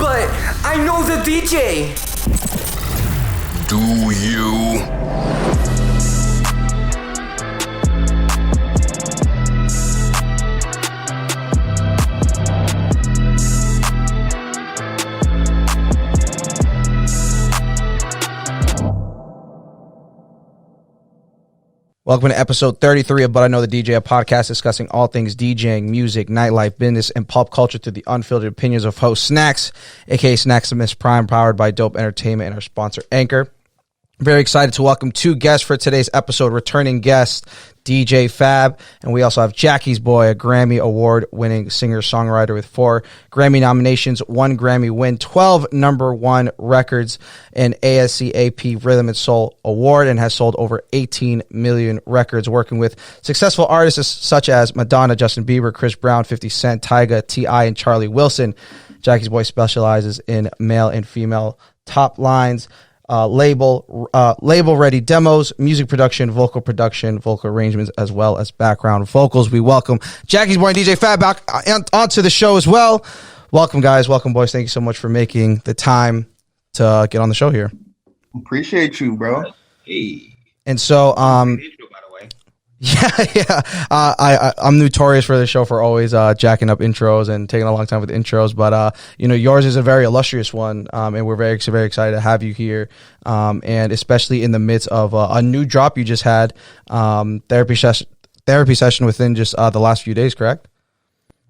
but I know the DJ. Do you? Welcome to episode 33 of But I Know the DJ, a podcast discussing all things DJing, music, nightlife, business, and pop culture through the unfiltered opinions of host Snacks, aka Snacks of Miss Prime, powered by Dope Entertainment and our sponsor Anchor. Very excited to welcome two guests for today's episode. Returning guest, DJ Fab, and we also have Jackie's Boy, a Grammy award-winning singer-songwriter with 4 Grammy nominations, 1 Grammy win, 12 number 1 records, an ASCAP Rhythm and Soul Award, and has sold over 18 million records, working with successful artists such as Madonna, Justin Bieber, Chris Brown, 50 Cent, Tyga, T.I., and Charlie Wilson. Jackie's Boy specializes in male and female top lines, label ready demos, music production, vocal arrangements, as well as background vocals. We welcome Jackie's Boy and DJ Fab back onto the show as well. Welcome, guys. Welcome, boys. Thank you so much for making the time to get on the show here. Appreciate you, bro. Hey. And so, Yeah. I'm notorious for this show for always jacking up intros and taking a long time with intros, but yours is a very illustrious one, and we're very, very excited to have you here, and especially in the midst of a new drop you just had, therapy session within just the last few days, correct?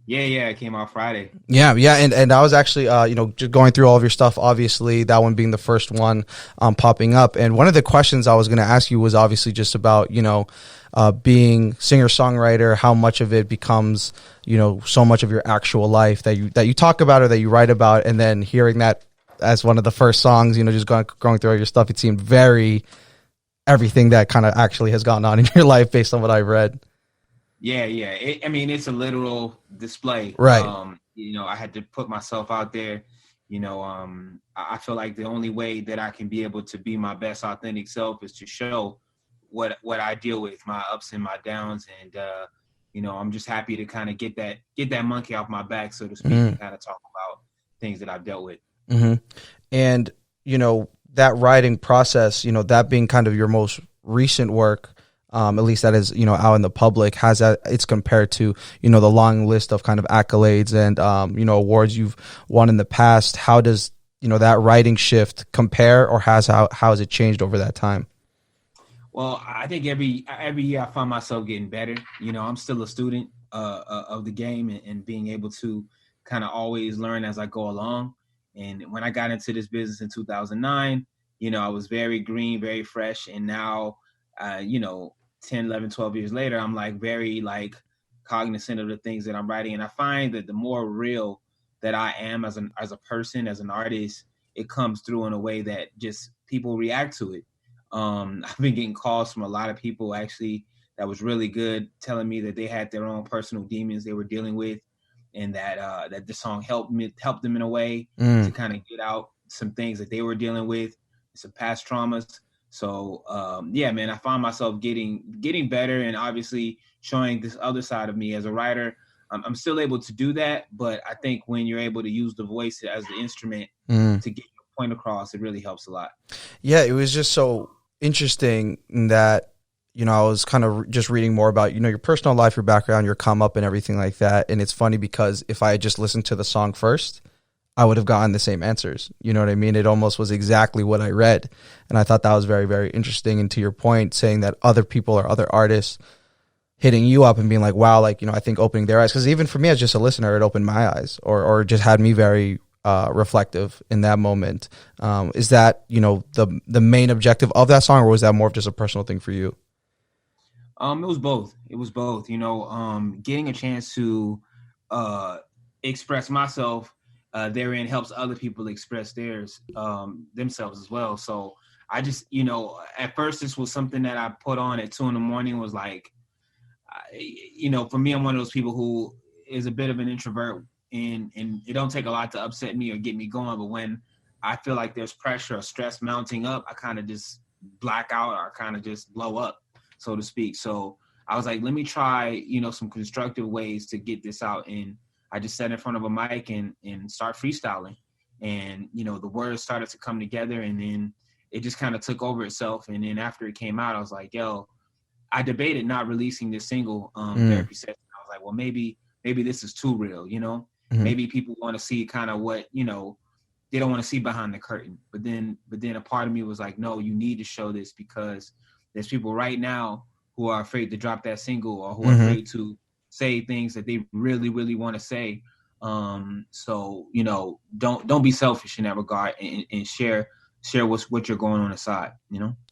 Yeah, it came out Friday. Yeah, and I was actually, just going through all of your stuff, obviously, that one being the first one popping up, and one of the questions I was going to ask you was obviously just about, being singer-songwriter, how much of it becomes, so much of your actual life that you talk about or that you write about, and then hearing that as one of the first songs, just going through all your stuff, it seemed very everything that kind of actually has gone on in your life based on what I've read. Yeah. It's a literal display. Right. I had to put myself out there. I feel like the only way that I can be able to be my best authentic self is to show what I deal with, my ups and my downs. And, I'm just happy to kind of get that monkey off my back, so to speak, and kind of talk about things that I've dealt with. Mm-hmm. And, that writing process, that being kind of your most recent work, at least that is, out in the public, has that it's compared to, the long list of kind of accolades and, awards you've won in the past. How does, that writing shift compare, or how has it changed over that time? Well, I think every year I find myself getting better. I'm still a student of the game, and being able to kind of always learn as I go along. And when I got into this business in 2009, I was very green, very fresh. And now, 10, 11, 12 years later, I'm very cognizant of the things that I'm writing. And I find that the more real that I am as a person, as an artist, it comes through in a way that just people react to it. I've been getting calls from a lot of people actually that was really good, telling me that they had their own personal demons they were dealing with, and that the song helped them in a way to kind of get out some things that they were dealing with, some past traumas. So man, I find myself getting better, and obviously showing this other side of me as a writer. I'm still able to do that, but I think when you're able to use the voice as the instrument to get your point across, it really helps a lot. Yeah, it was just so interesting that, I was kind of just reading more about, your personal life, your background, your come up and everything like that. And it's funny because if I had just listened to the song first, I would have gotten the same answers. You know what I mean? It almost was exactly what I read. And I thought that was very, very interesting. And to your point, saying that other people or other artists hitting you up and being like, wow, I think opening their eyes, because even for me as just a listener, it opened my eyes or just had me very reflective in that moment. Is that, the main objective of that song, or was that more of just a personal thing for you? It was both. Getting a chance to express myself therein helps other people express themselves as well. So I just, at first this was something that I put on at 2 a.m. was for me, I'm one of those people who is a bit of an introvert, and it don't take a lot to upset me or get me going. But when I feel like there's pressure or stress mounting up, I kind of just black out or kind of just blow up, so to speak. So I was like, let me try, some constructive ways to get this out. And I just sat in front of a mic and start freestyling. and the words started to come together, and then it just kind of took over itself. And then after it came out, I was like, yo, I debated not releasing this single, Therapy Session. I was like, well, maybe this is too real, maybe people want to see kind of what, they don't want to see behind the curtain. But then a part of me was like, no, you need to show this, because there's people right now who are afraid to drop that single, or who are afraid to say things that they really, really want to say. So, don't be selfish in that regard, and share what you're going on aside,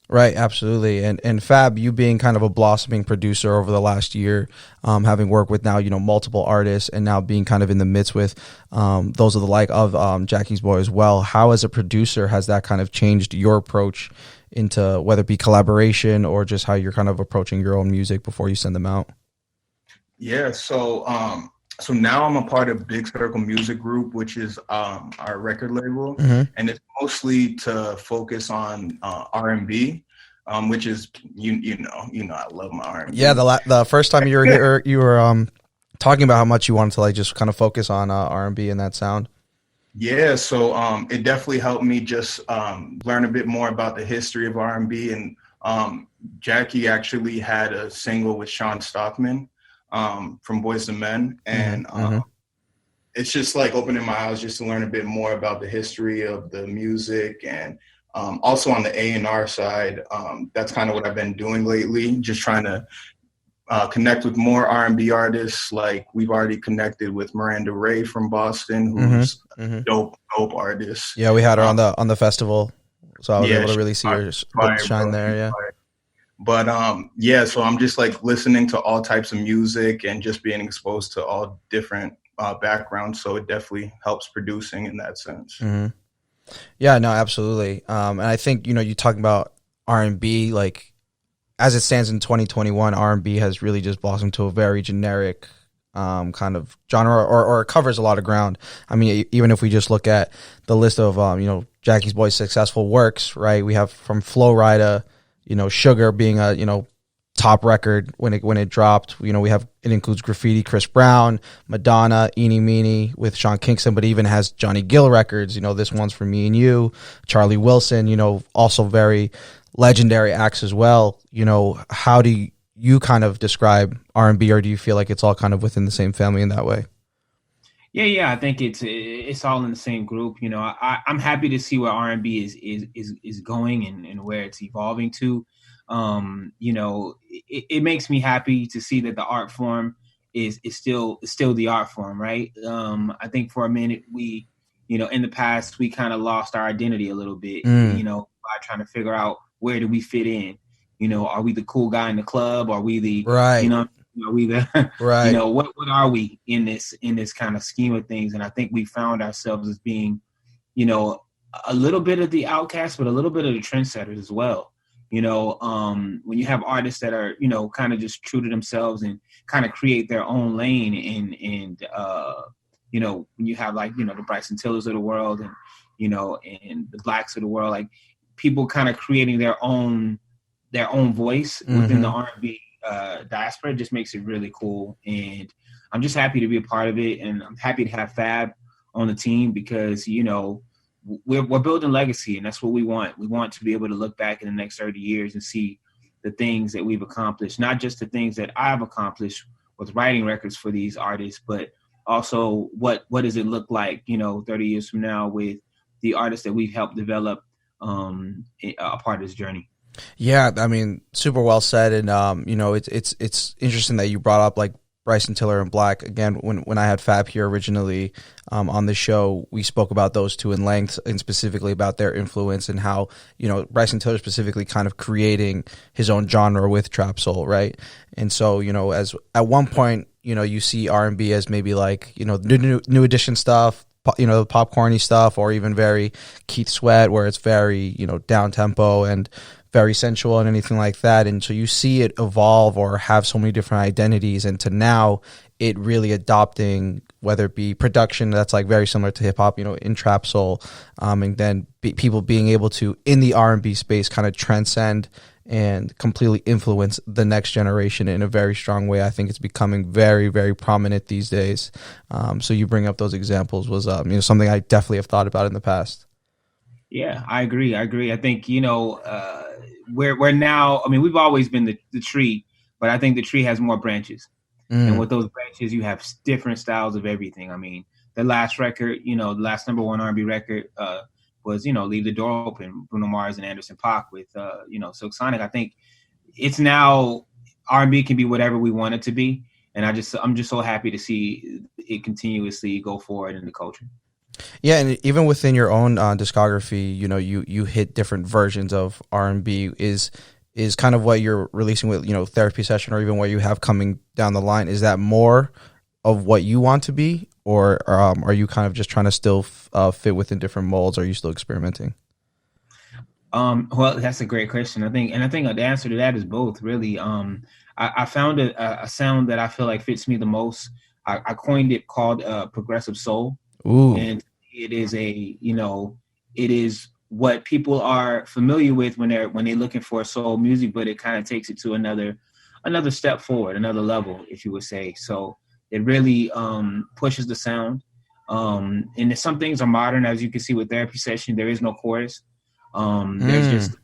Right, absolutely. And Fab, you being kind of a blossoming producer over the last year, having worked with now, multiple artists, and now being kind of in the midst with those of the like of Jackie's Boy as well. How, as a producer, has that kind of changed your approach into whether it be collaboration or just how you're kind of approaching your own music before you send them out? Yeah, so now I'm a part of Big Circle Music Group, which is our record label, and it's mostly to focus on R&B, which is you know I love my R&B. Yeah, the first time you were here, you were talking about how much you wanted to just kind of focus on R&B and that sound. Yeah, so it definitely helped me just learn a bit more about the history of R&B, and Jackie actually had a single with Sean Stockman from Boyz II Men, and it's just like opening my eyes just to learn a bit more about the history of the music, and also on the A&R side, that's kind of what I've been doing lately, just trying to connect with more R&B artists. Like, we've already connected with Miranda Ray from Boston, who's a dope artist. Yeah, we had her on the festival, so I was able to really see her shine there. Yeah. But so I'm just like listening to all types of music and just being exposed to all different backgrounds. So it definitely helps producing in that sense. Yeah, no, absolutely. And I think, you talking about R&B, like, as it stands in 2021, R&B has really just blossomed to a very generic kind of genre, or it covers a lot of ground. I mean, even if we just look at the list of, Jackie's Boy's successful works, right? We have from Flow Rida, Sugar being a, top record when it dropped. We have, it includes Graffiti, Chris Brown, Madonna, Eenie Meenie with Sean Kingston, but even has Johnny Gill records. This one's for Me and You, Charlie Wilson, also very legendary acts as well. How do you kind of describe R&B, or do you feel like it's all kind of within the same family in that way? Yeah. I think it's all in the same group. I'm happy to see where R&B is going, and where it's evolving to. It makes me happy to see that the art form is still the art form, right? I think for a minute we, in the past, we kind of lost our identity a little bit, by trying to figure out where do we fit in. Are we the cool guy in the club? Are we the right? Are we the right? What are we in this kind of scheme of things? And I think we found ourselves as being, a little bit of the outcast, but a little bit of the trendsetters as well. When you have artists that are, kind of just true to themselves and kind of create their own lane, and when you have like, the Bryson Tillers of the world, and, and the Blacks of the world, like people kind of creating their own voice within the R&B diaspora, just makes it really cool. And I'm just happy to be a part of it. And I'm happy to have Fab on the team, because, we're building legacy, and that's what we want. We want to be able to look back in the next 30 years and see the things that we've accomplished, not just the things that I've accomplished with writing records for these artists, but also what does it look like, 30 years from now with the artists that we've helped develop a part of this journey. Yeah, I mean, super well said. And, it's interesting that you brought up like Bryson Tiller and Black. Again, when I had Fab here originally on the show, we spoke about those two in length, and specifically about their influence, and how, Bryson Tiller specifically kind of creating his own genre with trap soul, right? And so, as at one point, you see R&B as maybe like, new edition stuff, the popcorny stuff, or even very Keith Sweat, where it's very, down tempo and very sensual and anything like that. And so you see it evolve or have so many different identities, and to now it really adopting, whether it be production that's like very similar to hip hop, you know, in trap soul, and then people being able to in the R&B space kind of transcend and completely influence the next generation in a very strong way. I think it's becoming very, very prominent these days. So you bring up those examples was you know, something I definitely have thought about in the past. Yeah, I agree. I think, you know, we're now, I mean, we've always been the tree, but I think the tree has more branches. And with those branches, you have different styles of everything. I mean, the last record, you know, the last #1 R&B record was, you know, Leave the Door Open, Bruno Mars and Anderson .Paak with, you know, Silk Sonic. I think it's now R&B can be whatever we want it to be. And I'm just so happy to see it continuously go forward in the culture. Yeah, and even within your own discography, you know, you hit different versions of R&B. Is kind of what you're releasing with, you know, Therapy Session, or even what you have coming down the line, is that more of what you want to be, or are you kind of just trying to still fit within different molds? Are you still experimenting? Well, that's a great question. I think the answer to that is both, really. I found a sound that I feel like fits me the most. I coined it called progressive soul. Ooh. And it is it is what people are familiar with when they're looking for soul music, but it kind of takes it to another step forward, another level, if you would say. So it really pushes the sound. And some things are modern, as you can see with Therapy Session. There is no chorus. There's just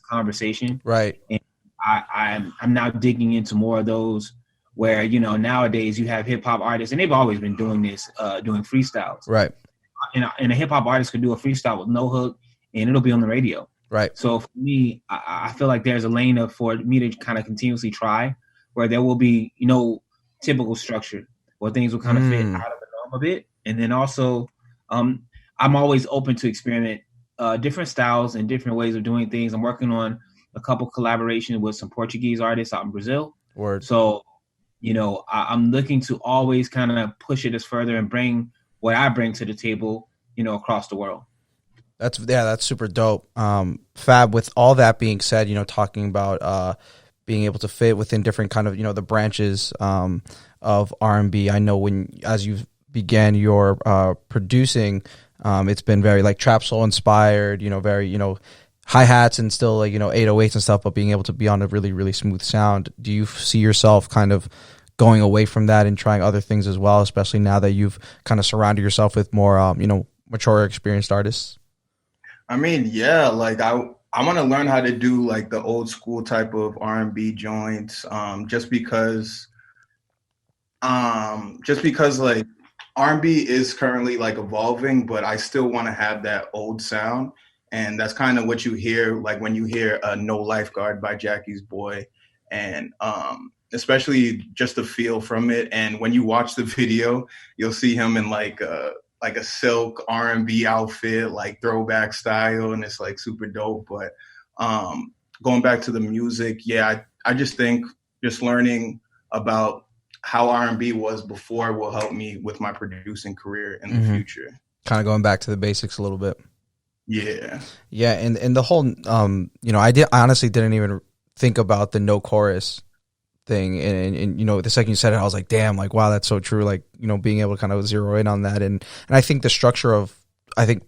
conversation. Right. And I'm now digging into more of those where, you know, nowadays you have hip hop artists, and they've always been doing this, doing freestyles. Right. And a hip hop artist could do a freestyle with no hook, and it'll be on the radio. Right. So for me, I feel like there's a lane for me to kind of continuously try, where there will be, you know, typical structure, where things will kind of fit out of the norm a bit. And then also, I'm always open to experiment different styles and different ways of doing things. I'm working on a couple collaborations with some Portuguese artists out in Brazil. Word. So, you know, I'm looking to always kind of push it as further and bring what I bring to the table, you know, across the world. That's super dope. Fab, with all that being said, you know, talking about being able to fit within different kind of, you know, the branches of R&B. I know as you began your producing, it's been very like trap soul inspired, you know, very, you know, hi-hats and still like, you know, 808s and stuff, but being able to be on a really, really smooth sound. Do you see yourself kind of going away from that and trying other things as well, especially now that you've kind of surrounded yourself with more, you know, mature, experienced artists? I mean, yeah, like I want to learn how to do like the old school type of R&B joints, just because like R&B is currently like evolving, but I still want to have that old sound. And that's kind of what you hear, like when you hear No Lifeguard by Jackie's Boy, and especially just the feel from it. And when you watch the video, you'll see him in like a silk R&B outfit, like throwback style, and it's like super dope. But going back to the music, yeah, I just think just learning about how R&B was before will help me with my producing career in the future. Kind of going back to the basics a little bit. Yeah. Yeah, and the whole you know, I honestly didn't even think about the no chorus thing, and you know, the second you said it, I was like, damn, like wow, that's so true. Like, you know, being able to kind of zero in on that, and I think the structure of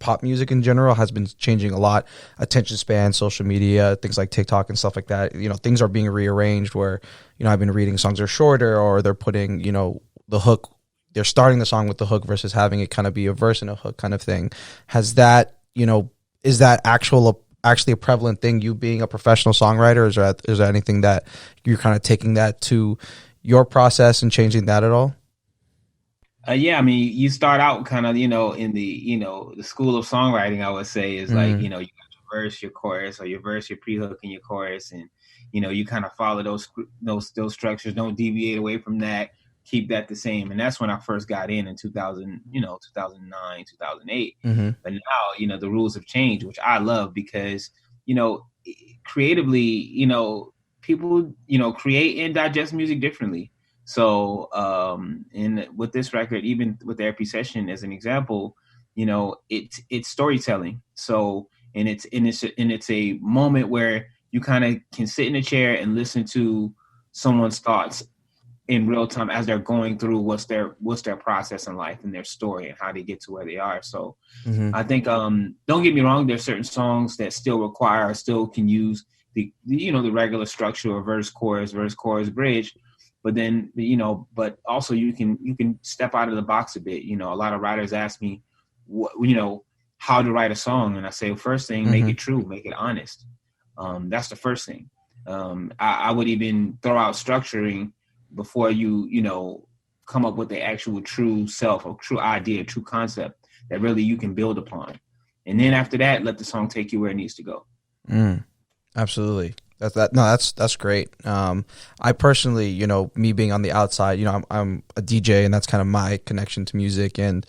pop music in general has been changing a lot. Attention span, social media, things like TikTok and stuff like that. You know, things are being rearranged where, you know, I've been reading songs are shorter, or they're putting, you know, the hook. They're starting the song with the hook versus having it kind of be a verse and a hook kind of thing. Has that, you know, is that actually a prevalent thing, you being a professional songwriter? Is there anything that you're kind of taking that to your process and changing that at all? Yeah, I mean, you start out kind of, you know, in the, you know, the school of songwriting, I would say, is like, you know, you got your verse, your chorus, or your verse, your pre-hook, and your chorus, and, you know, you kind of follow those structures, don't deviate away from that, keep that the same. And that's when I first got in 2000, you know, 2009, 2008. But now, you know, the rules have changed, which I love, because, you know, creatively, you know, people, you know, create and digest music differently. So, and with this record, even with Therapy Session as an example, you know, it's storytelling. So, and it's a moment where you kind of can sit in a chair and listen to someone's thoughts in real time as they're going through what's their process in life and their story and how they get to where they are. So I think don't get me wrong, there's certain songs that still can use the regular structure of verse chorus bridge, but then but also you can step out of the box a bit. A lot of writers ask me how to write a song, and I say, first thing, make it true, make it honest. That's the first thing. I would even throw out structuring before you come up with the actual true self or true idea, true concept that really you can build upon. And then after that, let the song take you where it needs to go. Absolutely. That's great. I personally, me being on the outside, I'm a DJ, and that's kind of my connection to music. And,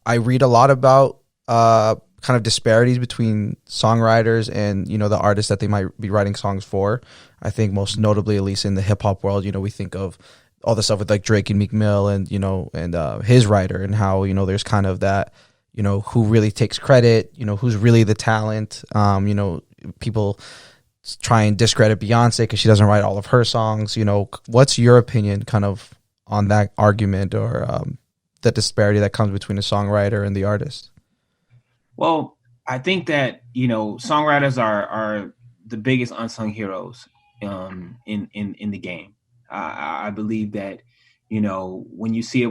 I read a lot about kind of disparities between songwriters and, the artists that they might be writing songs for. I think most notably, at least in the hip hop world, we think of all the stuff with like Drake and Meek Mill and, and his writer, and how, there's kind of that, who really takes credit, who's really the talent. People try and discredit Beyonce because she doesn't write all of her songs. What's your opinion kind of on that argument, or the disparity that comes between the songwriter and the artist? Well, I think that, songwriters are the biggest unsung heroes in the game. I believe that, when you see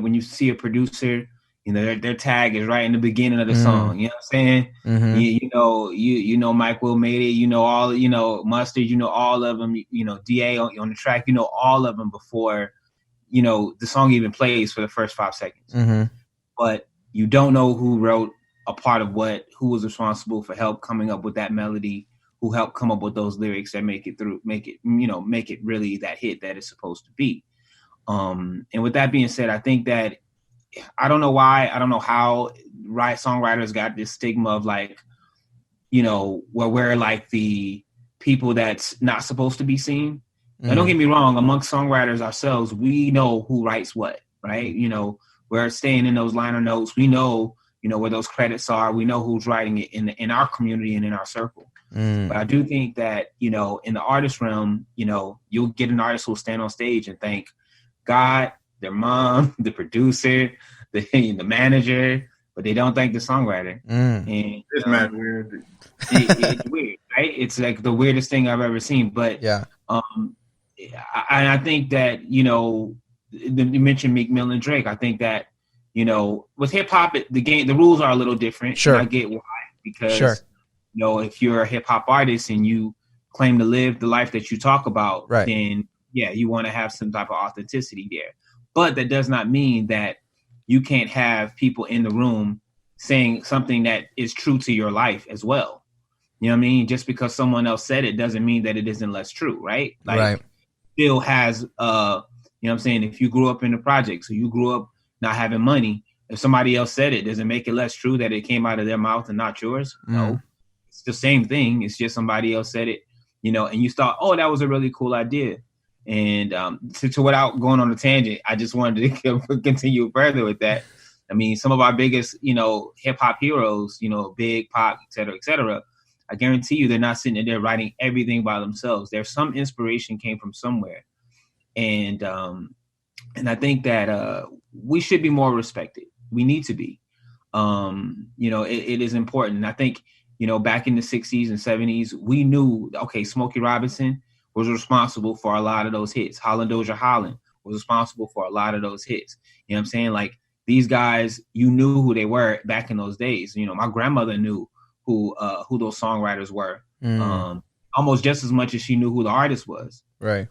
a producer, their tag is right in the beginning of the song. You know what I'm saying? Mike Will made it, all, Mustard, all of them, DA on the track, all of them before, the song even plays for the first 5 seconds. But you don't know who wrote a part of who was responsible for help coming up with that melody, who helped come up with those lyrics that make it really that hit that it's supposed to be. And with that being said, I think that, I don't know why, I don't know how songwriters got this stigma of like, where we're like the people that's not supposed to be seen. Now, don't get me wrong, amongst songwriters ourselves, we know who writes what, right? We're staying in those liner notes. We know, where those credits are. We know who's writing it in our community and in our circle. But I do think that, in the artist realm, you'll get an artist who'll stand on stage and thank God, their mom, the producer, the manager, but they don't thank the songwriter. And It's mad weird. It's weird, right? It's like the weirdest thing I've ever seen. But yeah, I think that, you mentioned Meek Mill and Drake. I think that, with hip hop, the rules are a little different. Sure. And I get why, because if you're a hip hop artist and you claim to live the life that you talk about, right, then yeah, you want to have some type of authenticity there. But that does not mean that you can't have people in the room saying something that is true to your life as well. You know what I mean? Just because someone else said it doesn't mean that it isn't less true, right? Like, right. Still has, you know what I'm saying? If you grew up in the projects, or you grew up not having money, if somebody else said it, does it make it less true that it came out of their mouth and not yours? No. It's the same thing. It's just somebody else said it, and you thought, oh, that was a really cool idea. And to without going on a tangent, I just wanted to continue further with that. I mean, some of our biggest, hip hop heroes, Big, Pop, et cetera, I guarantee you they're not sitting there writing everything by themselves. There's some inspiration came from somewhere. And I think that we should be more respected. We need to be. It is important. And I think, back in the 60s and 70s, we knew, okay, Smokey Robinson was responsible for a lot of those hits. Holland Dozier Holland was responsible for a lot of those hits. You know what I'm saying? Like, these guys, you knew who they were back in those days. My grandmother knew who those songwriters were, almost just as much as she knew who the artist was. Right.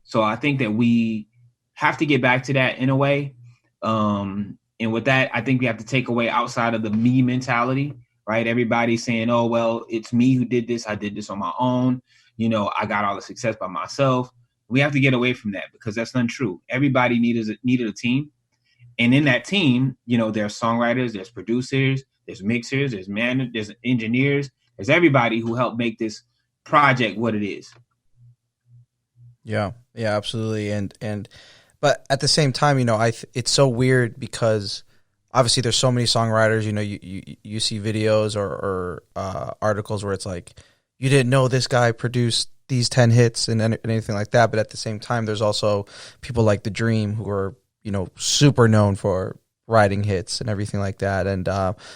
So I think that we have to get back to that in a way. And with that, I think we have to take away outside of the me mentality, right? Everybody's saying, oh, well, it's me who did this. I did this on my own. I got all the success by myself. We have to get away from that, because that's untrue. Everybody needed a team. And in that team, there's songwriters, there's producers, there's mixers, there's there's engineers, there's everybody who helped make this project what it is. Yeah, absolutely. But at the same time, it's so weird because obviously there's so many songwriters, you see videos or articles where it's like, you didn't know this guy produced these 10 hits and anything like that. But at the same time, there's also people like The Dream who are, you know, super known for writing hits and everything like that. And,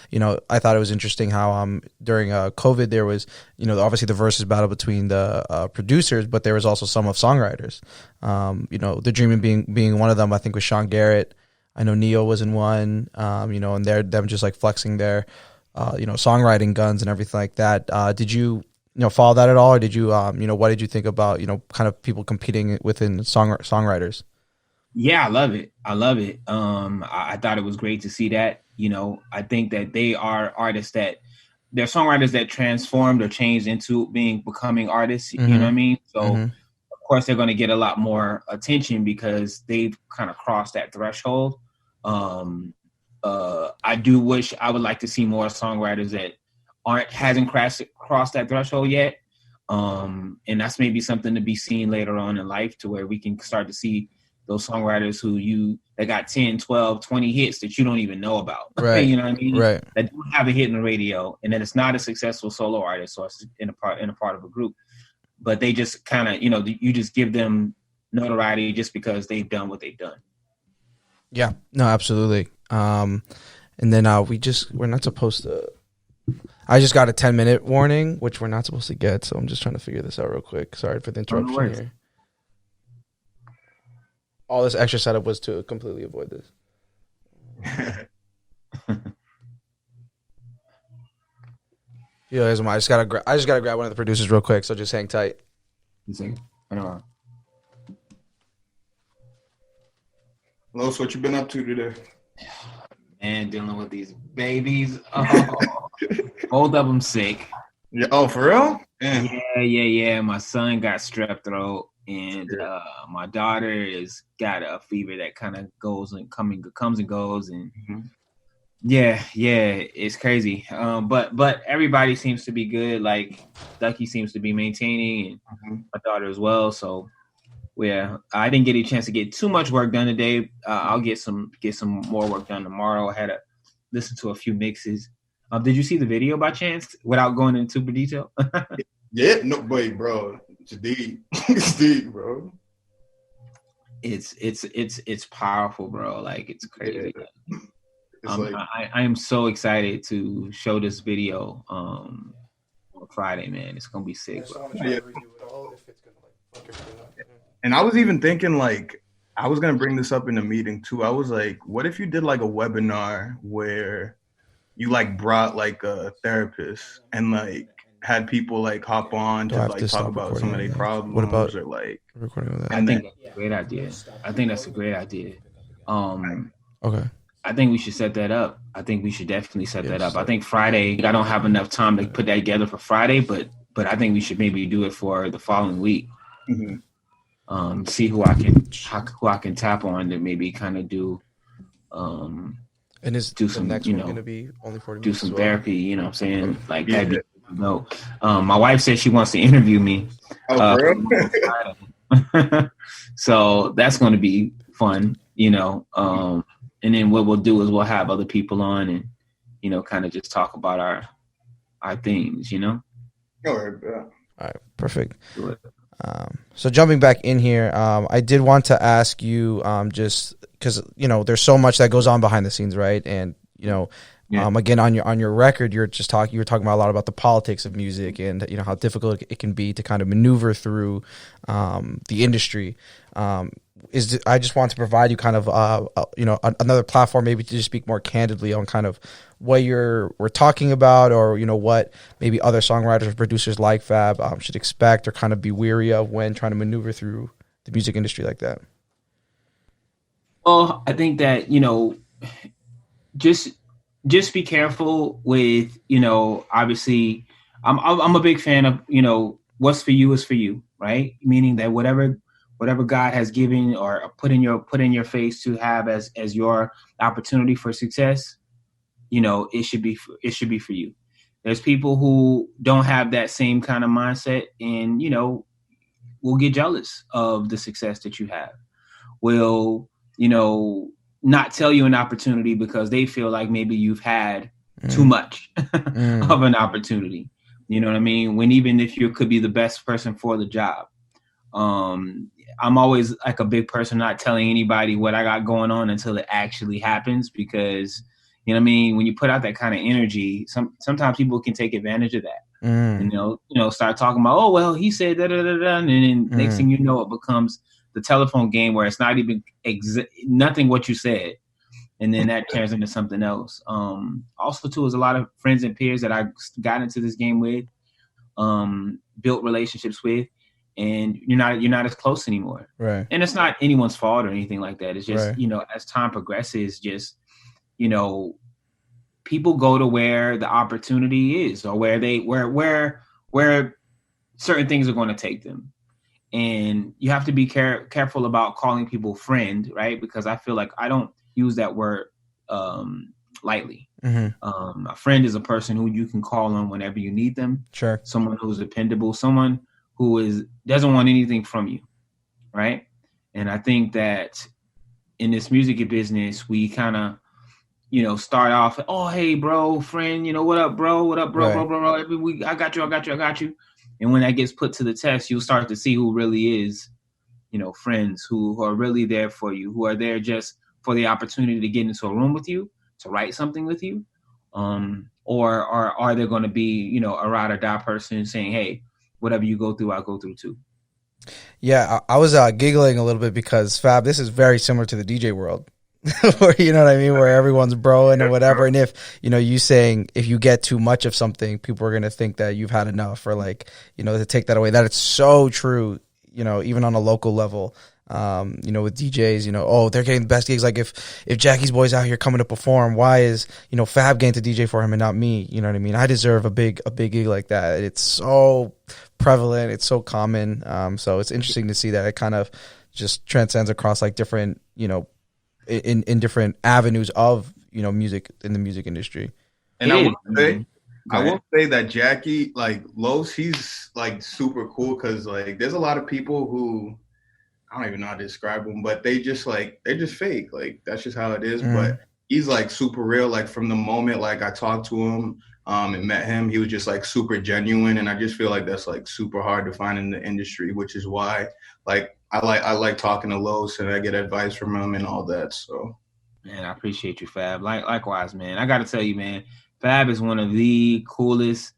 you know, I thought it was interesting how during COVID, there was, you know, obviously the versus battle between the producers, but there was also some of songwriters. You know, The Dream being one of them, I think, with Sean Garrett. I know Neo was in one, you know, and them just like flexing their, you know, songwriting guns and everything like that. Did you follow that at all, or did you, you know, what did you think about, you know, kind of people competing within songwriters? Yeah, I love it. I thought it was great to see that. You know, I think that they are artists they're songwriters that transformed or changed into becoming artists. Mm-hmm. You know what I mean? So Mm-hmm. of course they're going to get a lot more attention because they've kind of crossed that threshold. I do wish I would like to see more songwriters that hasn't crossed that threshold yet. And that's maybe something to be seen later on in life, to where we can start to see those songwriters that got 10, 12, 20 hits that you don't even know about. Right. You know what I mean? Right. That don't have a hit in the radio, and then it's not a successful solo artist or in a part of a group. But they just kind of, you know, you just give them notoriety just because they've done what they've done. Yeah. No, absolutely. And then we're not supposed to. I just got a 10-minute warning, which we're not supposed to get, so I'm just trying to figure this out real quick. Sorry for the interruption here. All this extra setup was to completely avoid this. Yeah, I just gotta grab one of the producers real quick, so just hang tight. Los, what you been up to today? Man, dealing with these babies. Oh, both of them sick. Yeah. Oh, for real? Damn. Yeah. My son got strep throat, and my daughter has got a fever that kind of comes and goes, and yeah, it's crazy. But everybody seems to be good. Like Ducky seems to be maintaining, and my daughter as well. So yeah, I didn't get a chance to get too much work done today. I'll get some more work done tomorrow. I had to listen to a few mixes. Did you see the video by chance without going into super detail? Yeah, no, wait, bro. It's deep. It's deep, bro. It's powerful, bro. Like, it's crazy. Yeah. It's I am so excited to show this video on Friday, man. It's gonna be sick, bro. Yeah. And I was even thinking, like, I was gonna bring this up in a meeting too. I was like, what if you did like a webinar where you like brought like a therapist and like had people like hop on to like talk about some of their problems? What about or like recording of that? I think that's a great idea. Okay. I think we should set that up. I think we should definitely set that up. I think Friday, I don't have enough time to put that together for Friday, but I think we should maybe do it for the following week. See who I can tap on to maybe kind of do and is do the some, next you one know, going to be only 40 do minutes some as well? therapy, you know what I'm saying? Like, that'd be dope. My wife said she wants to interview me. for real? So that's going to be fun, you know. And then what we'll do is we'll have other people on and, you know, kind of just talk about our things, you know. All right, perfect. So jumping back in here, I did want to ask you, just because, you know, there's so much that goes on behind the scenes, right? And, you know, again, on your record, you were talking about a lot about the politics of music and, you know, how difficult it can be to kind of maneuver through the industry. I just want to provide you kind of, you know, another platform maybe to just speak more candidly on kind of what we're talking about, or, you know, what maybe other songwriters or producers like Fab should expect or kind of be weary of when trying to maneuver through the music industry like that. Well, I think that, you know, just be careful with, you know, obviously I'm a big fan of, you know, what's for you is for you, right? Meaning that whatever God has given or put in your face to have as your opportunity for success, you know, it should be for you. There's people who don't have that same kind of mindset, and, you know, will get jealous of the success that you have. Will, you know, not tell you an opportunity because they feel like maybe you've had too much of an opportunity. You know what I mean? When even if you could be the best person for the job. I'm always like a big person not telling anybody what I got going on until it actually happens, because you know what I mean, when you put out that kind of energy, sometimes people can take advantage of that. And start talking about, oh well, he said da da da da, and then next thing you know, it becomes the telephone game where it's not even nothing what you said, and then that turns into something else. Also too is a lot of friends and peers that I got into this game with, built relationships with, and you're not as close anymore. Right. And it's not anyone's fault or anything like that. It's just, as time progresses, just, people go to where the opportunity is, or where certain things are going to take them. And you have to be careful about calling people friend, right? Because I feel like I don't use that word lightly. A friend is a person who you can call on whenever you need them. Sure. Someone who's dependable, someone who doesn't want anything from you, right? And I think that in this music business, we kind of, start off, oh, hey, bro, friend, what up, bro? What up, bro, right. bro? Every week, I got you. And when that gets put to the test, you'll start to see who really is, friends who are really there for you, who are there just for the opportunity to get into a room with you, to write something with you. Or are they going to be, a ride or die person saying, hey, whatever you go through, I'll go through too. Yeah, I was giggling a little bit because, Fab, this is very similar to the DJ world. Where, you know what I mean, where everyone's broing or whatever, and if you saying if you get too much of something, people are gonna think that you've had enough, or like to take that away. That it's so true, even on a local level. With DJs, oh, they're getting the best gigs. Like if Jackie's boy's out here coming to perform, why is Fab getting to DJ for him and not me? You know what I mean? I deserve a big gig like that. It's so prevalent, it's so common. So it's interesting to see that it kind of just transcends across like different in different avenues of music in the music industry. And I will say that Jackie, like Los, he's like super cool, because like there's a lot of people who I don't even know how to describe them, but they're just fake. Like that's just how it is. But he's like super real. Like from the moment like I talked to him and met him, he was just like super genuine, and I just feel like that's like super hard to find in the industry, which is why like I like talking to Los, and I get advice from him and all that. So, man, I appreciate you, Fab. Likewise, man. I got to tell you, man, Fab is one of the coolest,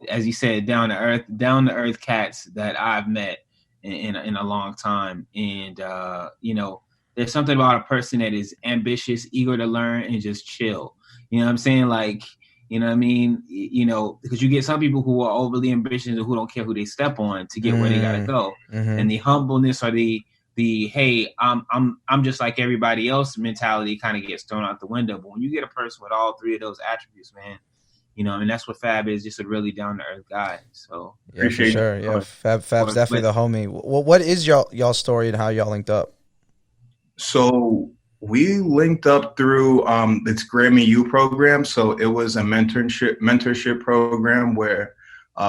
as you said, down to earth cats that I've met in a long time. And there's something about a person that is ambitious, eager to learn, and just chill. You know what I'm saying? Like, you know what I mean? Because you get some people who are overly ambitious and who don't care who they step on to get where they gotta go. And the humbleness or the hey, I'm just like everybody else mentality kind of gets thrown out the window. But when you get a person with all three of those attributes, man, and that's what Fab is, just a really down to earth guy. So yeah, for sure. Yeah, Fab's definitely the homie. What is y'all story and how y'all linked up? So we linked up through this Grammy U program. So it was a mentorship program where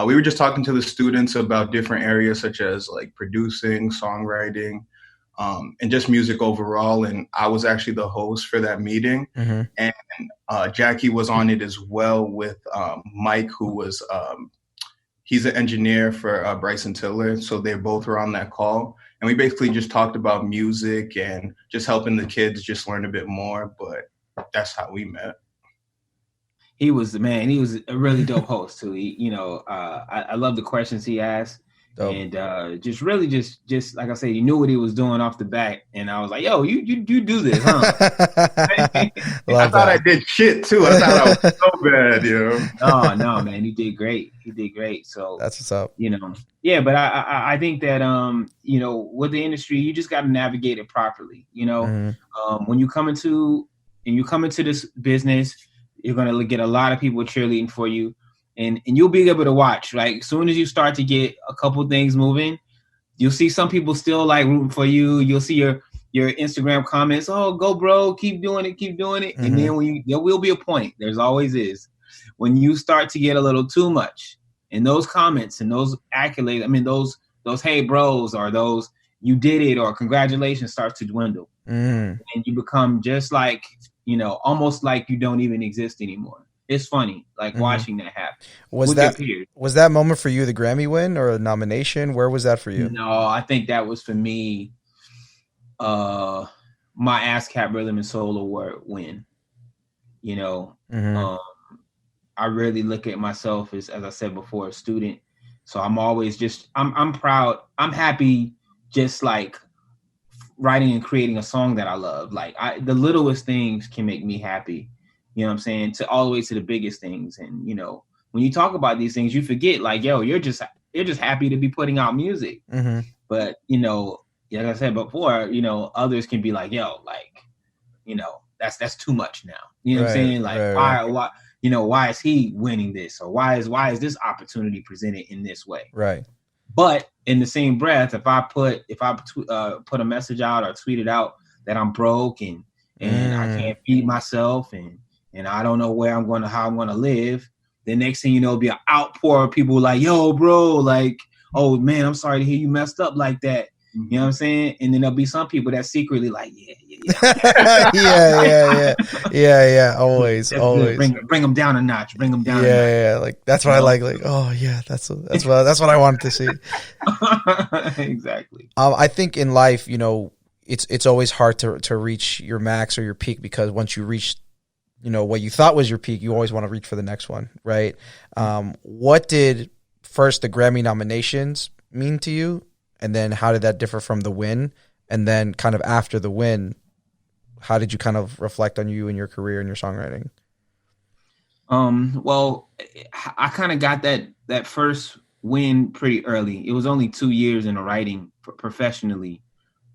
we were just talking to the students about different areas such as like producing, songwriting, and just music overall. And I was actually the host for that meeting. And Jackie was on it as well with Mike, who was he's an engineer for Bryson Tiller. So they both were on that call. And we basically just talked about music and just helping the kids just learn a bit more. But that's how we met. He was a really dope host too. I love the questions he asked. Dope. And just like I said, he knew what he was doing off the bat. And I was like, yo, you do this, huh? I thought I did shit too. I thought I was so bad, Oh no, man, he did great. So that's what's up. Yeah, but I think that with the industry, you just got to navigate it properly. When you come into this business, you're gonna get a lot of people cheerleading for you. And you'll be able to watch. Like as soon as you start to get a couple things moving, you'll see some people still like rooting for you. You'll see your Instagram comments. Oh, go bro, keep doing it. And then there will be a point. There's always is when you start to get a little too much, and those comments and those accolades. I mean those hey bros or those you did it or congratulations starts to dwindle, and you become just like almost like you don't even exist anymore. it's funny, like watching that happen. Was that moment for you the Grammy win or a nomination? Where was that for you? No, I think that was for me. My ASCAP Rhythm and Soul Award win. You know, I really look at myself as I said before, a student. So I'm always I'm proud. I'm happy, just like writing and creating a song that I love. Like the littlest things can make me happy. You know what I'm saying? To all the way to the biggest things. And, you know, when you talk about these things, you forget like, yo, you're just happy to be putting out music. But, you know, like I said before, you know, others can be like, yo, like, you know, that's too much now. You know what I'm saying? Like, why, you know, why is he winning this? Or why is this opportunity presented in this way? Right. But in the same breath, if I put a message out or tweet it out that I'm broke and I can't feed myself and I don't know how I'm gonna live, the next thing you know, it'll be an outpour of people like, yo, bro, like, oh man, I'm sorry to hear you messed up like that. You know what I'm saying? And then there'll be some people that secretly like, yeah. yeah. Always. Bring them down a notch. Bring them down. Yeah. Like that's what I like. Like, oh yeah, that's what I wanted to see. Exactly. I think in life, you know, it's always hard to reach your max or your peak, because once you reach, you know, what you thought was your peak, you always want to reach for the next one, right? What did first the Grammy nominations mean to you? And then how did that differ from the win? And then kind of after the win, how did you kind of reflect on you and your career and your songwriting? Well, I kind of got that first win pretty early. It was only 2 years in the writing professionally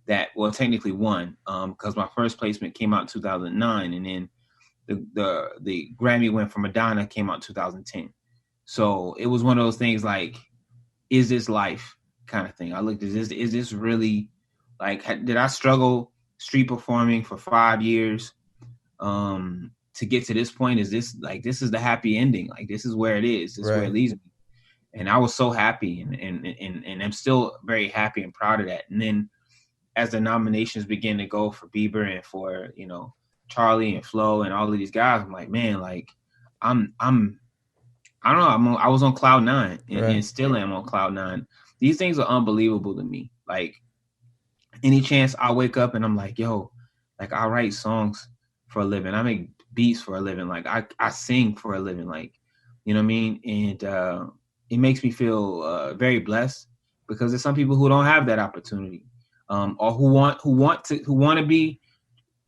that, well, technically one, because my first placement came out in 2009, and then the Grammy win for Madonna came out in 2010. So it was one of those things like, is this life kind of thing? I looked at this, is this really, like, did I struggle street performing for 5 years to get to this point? Is this like, this is the happy ending? Like, this is where it is. This is where it leads me. And I was so happy, and I'm still very happy and proud of that. And then as the nominations begin to go for Bieber and for, you know, Charlie and Flo and all of these guys, I'm like, man, like I don't know. I was on cloud nine and still am on cloud nine. These things are unbelievable to me. Like, any chance I wake up and I'm like, yo, like, I write songs for a living. I make beats for a living. Like, I sing for a living. Like, you know what I mean? And it makes me feel very blessed, because there's some people who don't have that opportunity, or who want to be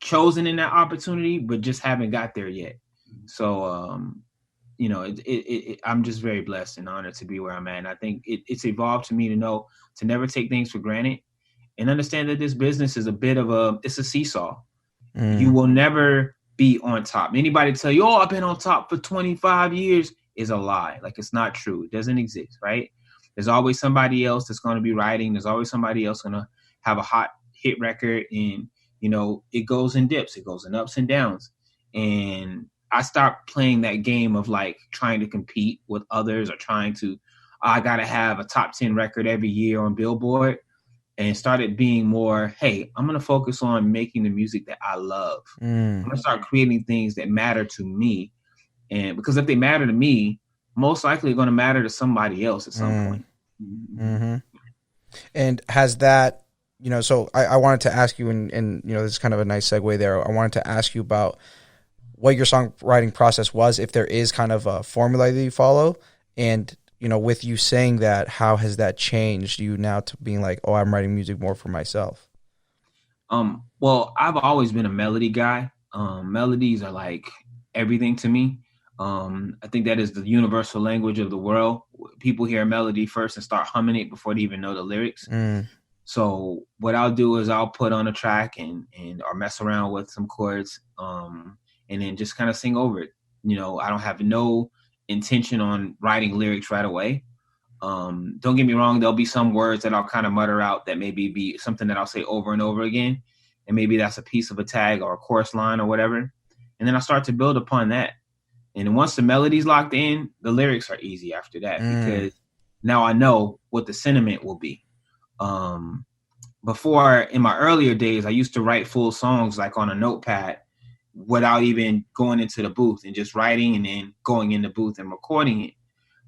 chosen in that opportunity, but just haven't got there yet. So, you know, I'm just very blessed and honored to be where I'm at. And I think it's evolved to me to know to never take things for granted, and understand that this business is it's a seesaw. You will never be on top. Anybody tell you, oh, I've been on top for 25 years is a lie. Like, it's not true. It doesn't exist, right? There's always somebody else that's going to be writing. There's always somebody else going to have a hot hit record. And, you know, it goes in dips. It goes in ups and downs. And I stopped playing that game of like trying to compete with others or trying to, I got to have a top 10 record every year on Billboard, and started being more, hey, I'm going to focus on making the music that I love. I'm going to start creating things that matter to me. And because if they matter to me, most likely they're going to matter to somebody else at some point. Mm-hmm. And has that, you know, so I wanted to ask you, and you know, this is kind of a nice segue there. I wanted to ask you about what your songwriting process was, if there is kind of a formula that you follow, and, you know, with you saying that, how has that changed you now to being like, oh, I'm writing music more for myself? Well, I've always been a melody guy. Melodies are like everything to me. I think that is the universal language of the world. People hear a melody first and start humming it before they even know the lyrics. So what I'll do is I'll put on a track and or mess around with some chords, and then just kind of sing over it. You know, I don't have no intention on writing lyrics right away. Don't get me wrong, there'll be some words that I'll kind of mutter out that maybe be something that I'll say over and over again. And maybe that's a piece of a tag or a chorus line or whatever. And then I start to build upon that. And then once the melody's locked in, the lyrics are easy after that, because now I know what the sentiment will be. Before, in my earlier days, I used to write full songs like on a notepad without even going into the booth and just writing and then going in the booth and recording it.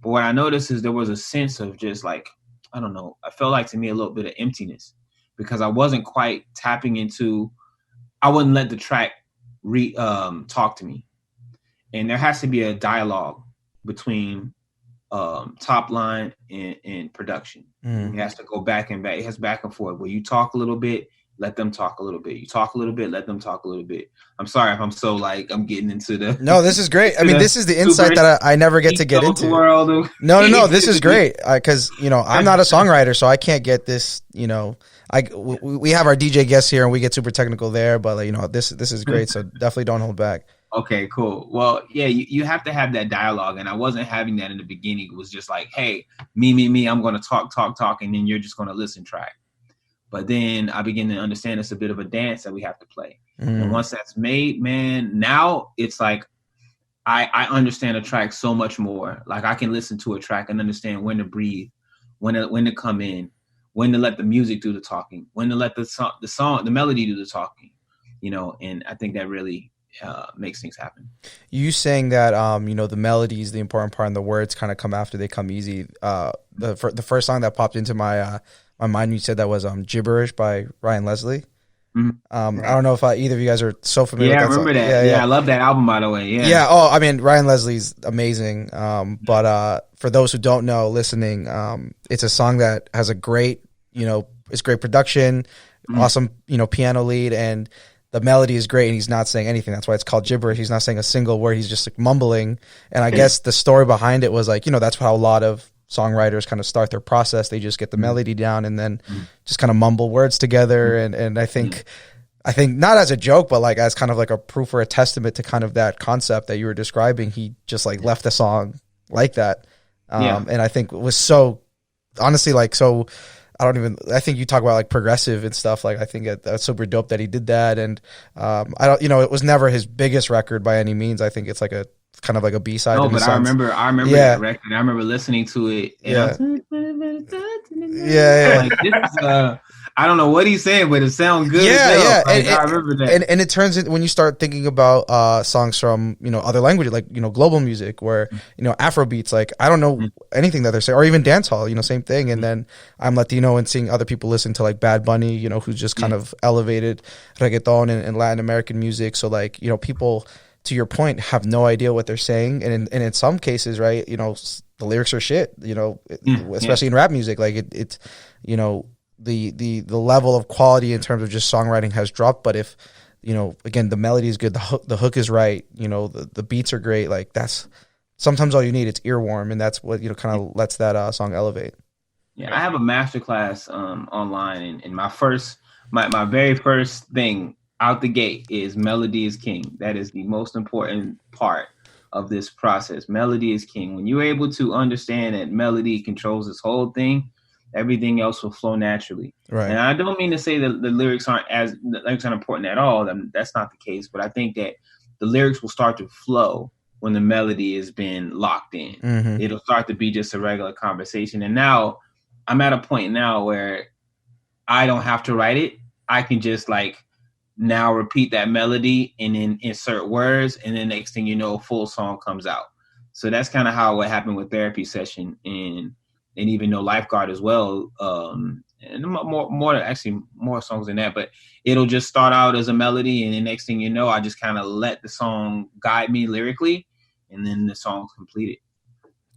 But what I noticed is there was a sense of just like, I don't know, I felt like to me a little bit of emptiness because I wasn't quite tapping into, I wouldn't let the track talk to me. And there has to be a dialogue between top line and production. It has to go back and back. It has back and forth where you talk a little bit, let them talk a little bit. You talk a little bit, let them talk a little bit. I'm sorry if I'm so like I'm getting into the. No, this is great. I mean, this is the insight that I never get to get into. No. This is great because I'm not a songwriter, so I can't get this. We have our DJ guests here and we get super technical there, but this is great. So definitely don't hold back. Okay, cool. Well, yeah, you have to have that dialogue, and I wasn't having that in the beginning. It was just like, hey, me, I'm going to talk, and then you're just going to listen track. But then I begin to understand it's a bit of a dance that we have to play. And once that's made, man, now it's like I understand a track so much more. Like I can listen to a track and understand when to breathe, when to come in, when to let the music do the talking, when to let the melody do the talking, and I think that really makes things happen. You saying that the melody is the important part and the words kind of come after they come easy. The first song that popped into my mind, you said that was Gibberish by Ryan Leslie. I don't know if either of you guys are so familiar with that. I remember song. that. Yeah, I love that album, by the way. Yeah. Oh, I mean, Ryan Leslie's amazing. But for those who don't know, listening, it's a song that has a great, it's great production, awesome, piano lead, and the melody is great, and he's not saying anything. That's why it's called gibberish. He's not saying a single word. He's just like mumbling. And I guess the story behind it was like, that's how a lot of songwriters kind of start their process. They just get the melody down and then just kind of mumble words together. And I think not as a joke, but like as kind of like a proof or a testament to kind of that concept that you were describing. He just like left the song like that. And I think it was so honestly like so. I think you talk about like progressive and stuff. Like I think that's super dope that he did that. And it was never his biggest record by any means. I think it's like kind of like a B-side. No, but I remember that record. I remember listening to it. And like, this, I don't know what he's saying, but it sounds good. Yeah. Like, I remember that. And it turns in when you start thinking about songs from other languages, like global music, where Afro beats. Like I don't know anything that they're saying, or even dance hall. Same thing. And then I'm Latino and seeing other people listen to like Bad Bunny, who's just kind of elevated reggaeton and Latin American music. So like people, to your point, have no idea what they're saying, and in some cases, right, the lyrics are shit. Especially in rap music, like it's the level of quality in terms of just songwriting has dropped. But if again, the melody is good, the hook is right, the beats are great, like that's sometimes all you need. It's earworm, and that's what kind of lets that song elevate. I have a masterclass online, and my very first thing out the gate is melody is king. That is the most important part of this process. Melody is king. When you're able to understand that melody controls this whole thing, everything else will flow naturally. Right. And I don't mean to say that the lyrics aren't important at all. That's not the case. But I think that the lyrics will start to flow when the melody has been locked in. Mm-hmm. It'll start to be just a regular conversation. And now I'm at a point now where I don't have to write it. I can just like now repeat that melody and then insert words. And then next thing you know, a full song comes out. So that's kind of how what happened with Therapy Session and even No Lifeguard as well. And more songs than that, but it'll just start out as a melody. And the next thing you know, I just kind of let the song guide me lyrically. And then the song's completed.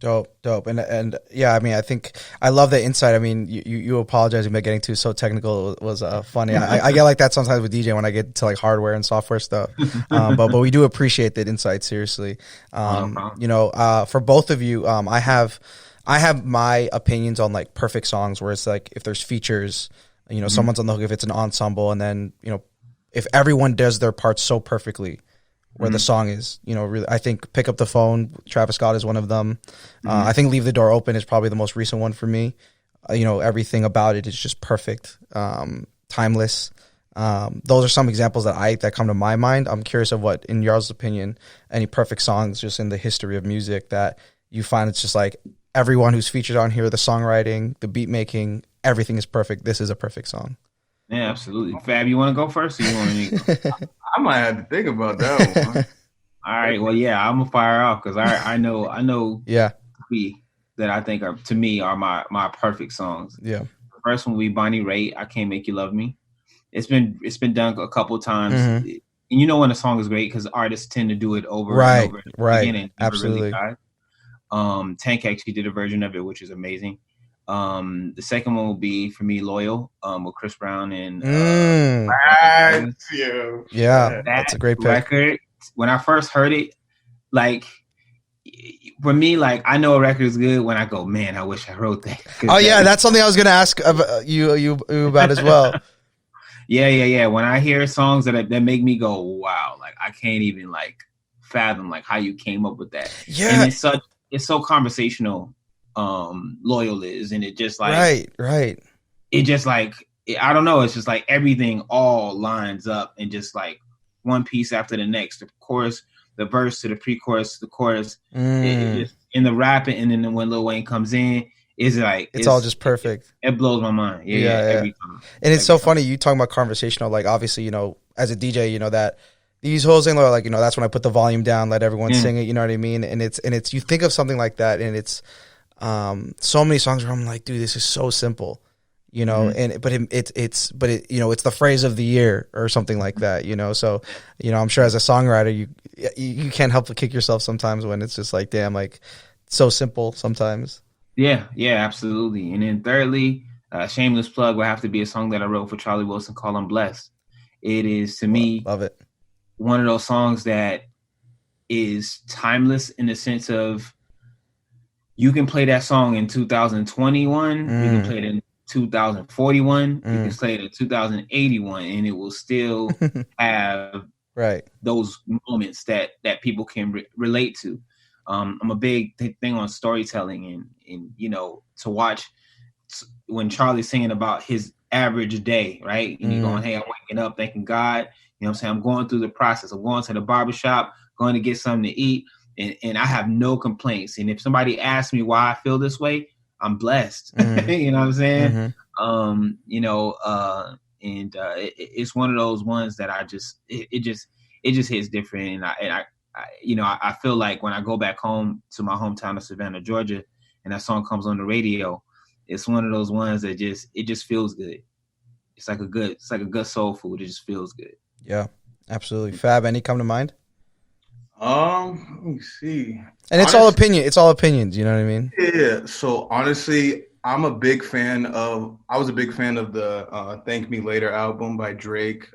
Dope. And yeah, I mean, I think I love the insight. I mean, you apologizing about getting too so technical. It was funny. I get like that sometimes with DJ when I get to like hardware and software stuff. But we do appreciate that insight, seriously. For both of you, I have my opinions on like perfect songs where it's like if there's features, someone's on the hook, if it's an ensemble, and then, if everyone does their part so perfectly where the song is, really, I think Pick Up the Phone, Travis Scott is one of them. I think Leave the Door Open is probably the most recent one for me. Everything about it is just perfect, timeless. Those are some examples that come to my mind. I'm curious of what, in y'all's opinion, any perfect songs just in the history of music that you find it's just like everyone who's featured on here, the songwriting, the beat making, everything is perfect. This is a perfect song. Yeah, absolutely. Fab, you want to go first, or you want me to go? I might have to think about that one. All right. Well, yeah, I'm gonna fire off because I know Yeah. three that I think are, to me, are my perfect songs. Yeah. The first one will be Bonnie Raitt, "I Can't Make You Love Me." It's been done a couple times, Mhm. and you know when a song is great because artists tend to do it over and Right. over Right. again and never Absolutely. really dies. Tank actually did a version of it, which is amazing. The second one will be for me, "Loyal," with Chris Brown and That's you. Yeah, that that's a great pick. record. When I first heard it, like, for me, like, I know a record is good when I go, man, I wish I wrote that. Oh yeah, that's something I was gonna ask you about as well. Yeah. When I hear songs that make me go, wow, like I can't even like fathom like how you came up with that. Yeah, and it's so conversational. Loyal is, and it just like right. It just like I don't know. It's just like everything all lines up and just like one piece after the next. The chorus, the verse to the pre-chorus, the chorus, it just in the rapping, and then when Lil Wayne comes in, is like it's all just perfect. It blows my mind. Yeah. Every time. And it's so funny you talking about conversational. Like obviously, you know, as a DJ, you know that these hoes ain't like, you know, that's when I put the volume down, let everyone sing it. You know what I mean? And it's you think of something like that, and it's so many songs where I'm like, dude, this is so simple. You know, but it's you know, it's the phrase of the year or something like that, you know. So, you know, I'm sure as a songwriter, you can't help but kick yourself sometimes when it's just like, damn, like so simple sometimes. Yeah, absolutely. And then thirdly, shameless plug will have to be a song that I wrote for Charlie Wilson called "I'm Blessed." It is, to me, love it, one of those songs that is timeless in the sense of you can play that song in 2021, you can play it in 2041, you can play it in 2081, and it will still have those moments that people can relate to. I'm a big thing on storytelling, and you know, to watch when Charlie's singing about his average day, right? And you're going, hey, I'm waking up, thanking God. You know what I'm saying? I'm going through the process. I'm going to the barbershop, going to get something to eat, and I have no complaints. And if somebody asks me why I feel this way, I'm blessed. You know what I'm saying? You know, it's one of those ones that it just hits different. And I you know, I feel like when I go back home to my hometown of Savannah, Georgia, and that song comes on the radio, it's one of those ones that just feels good. It's like a good soul food. It just feels good. Yeah, absolutely. Fab, any come to mind? Let me see. And it's all opinion. It's all opinions. You know what I mean? Yeah. So honestly, I was a big fan of the "Thank Me Later" album by Drake.